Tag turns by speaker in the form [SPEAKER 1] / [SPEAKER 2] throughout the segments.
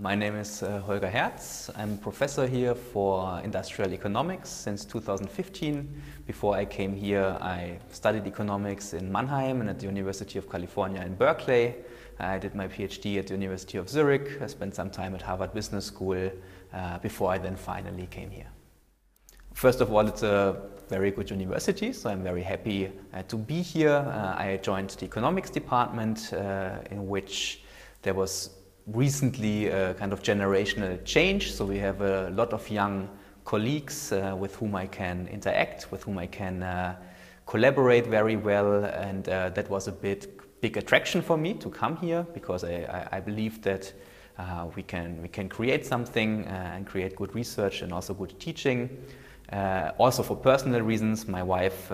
[SPEAKER 1] My name is Holger Herz. I'm professor here for industrial economics since 2015. Before I came here, I studied economics in Mannheim and at the University of California in Berkeley. I did my PhD at the University of Zurich. I spent some time at Harvard Business School before I then finally came here. First of all, it's a very good university, so I'm very happy to be here. I joined the economics department in which there was recently a kind of generational change, so we have a lot of young colleagues with whom I can interact, with whom I can collaborate very well, and that was a big attraction for me to come here, because I believe that we can create something and create good research and also good teaching. Also for personal reasons, my wife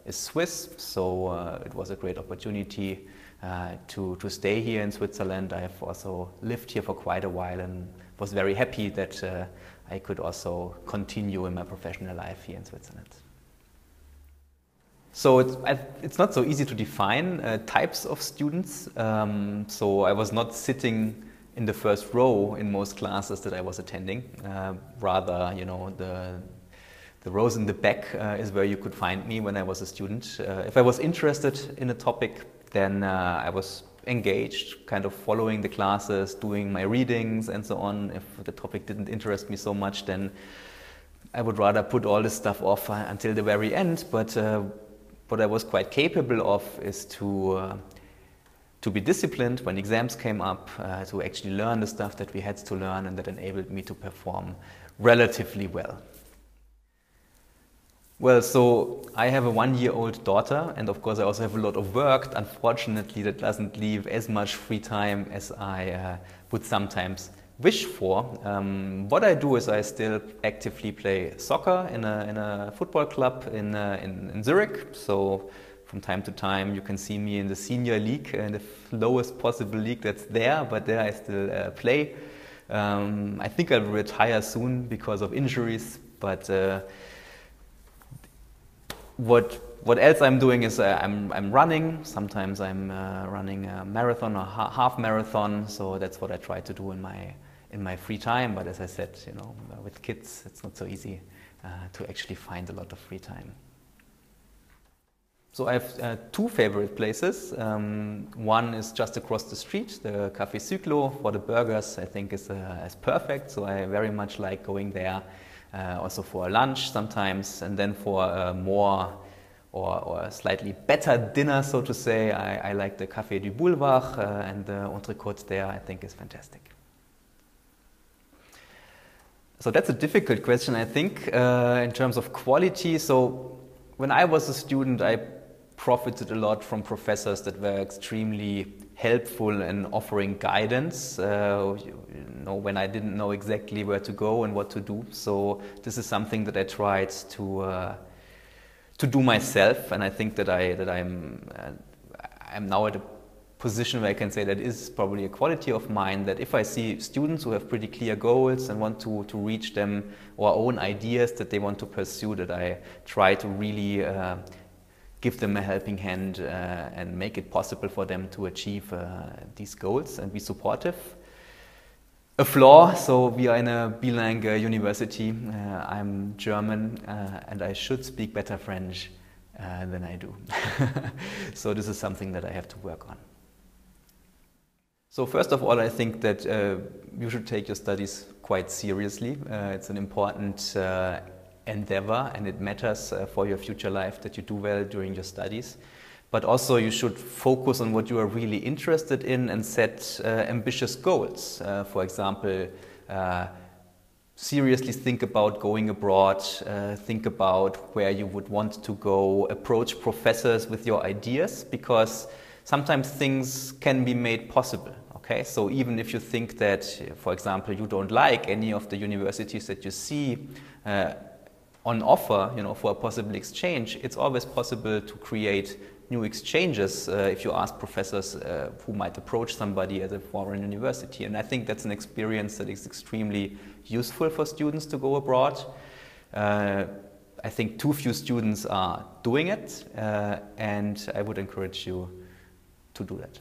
[SPEAKER 1] is Swiss, so it was a great opportunity to stay here in Switzerland. I have also lived here for quite a while and was very happy that I could also continue in my professional life here in Switzerland. So it's not so easy to define types of students. So I was not sitting in the first row in most classes that I was attending. Rather, you know, the rows in the back is where you could find me when I was a student. If I was interested in a topic, then I was engaged, kind of following the classes, doing my readings and so on. If the topic didn't interest me so much, then I would rather put all this stuff off until the very end. But what I was quite capable of is to be disciplined when exams came up, to actually learn the stuff that we had to learn, and that enabled me to perform relatively well. Well, so I have a one-year-old daughter, and of course I also have a lot of work. Unfortunately, that doesn't leave as much free time as I would sometimes wish for. What I do is I still actively play soccer in a football club in Zurich. So from time to time you can see me in the senior league, the lowest possible league that's there, but there I still play. I think I'll retire soon because of injuries, but what else I'm doing is I'm running. Sometimes I'm running a marathon or half marathon. So that's what I try to do in my free time. But as I said, you know, with kids, it's not so easy to actually find a lot of free time. So I have two favorite places. One is just across the street, the Café Cyclo for the burgers. I think is perfect. So I very much like going there. Also for lunch sometimes, and then for a more or slightly better dinner, so to say, I like the Café du Boulevard, and the entrecôte there I think is fantastic. So that's a difficult question, I think, in terms of quality. So when I was a student, I profited a lot from professors that were extremely helpful in offering guidance, you know, when I didn't know exactly where to go and what to do. So this is something that I tried to do myself, and I think that I'm now at a position where I can say that is probably a quality of mine, that if I see students who have pretty clear goals and want to reach them, or own ideas that they want to pursue, that I try to really give them a helping hand and make it possible for them to achieve these goals and be supportive. A flaw, so we are in a bilingual university. I'm German and I should speak better French than I do. So this is something that I have to work on. So first of all, I think that you should take your studies quite seriously. It's an important endeavor, and it matters for your future life that you do well during your studies. But also you should focus on what you are really interested in and set ambitious goals. For example, seriously think about going abroad, think about where you would want to go, approach professors with your ideas, because sometimes things can be made possible. Okay, so even if you think that, for example, you don't like any of the universities that you see on offer, you know, for a possible exchange, it's always possible to create new exchanges if you ask professors who might approach somebody at a foreign university. And I think that's an experience that is extremely useful for students to go abroad. I think too few students are doing it, and I would encourage you to do that.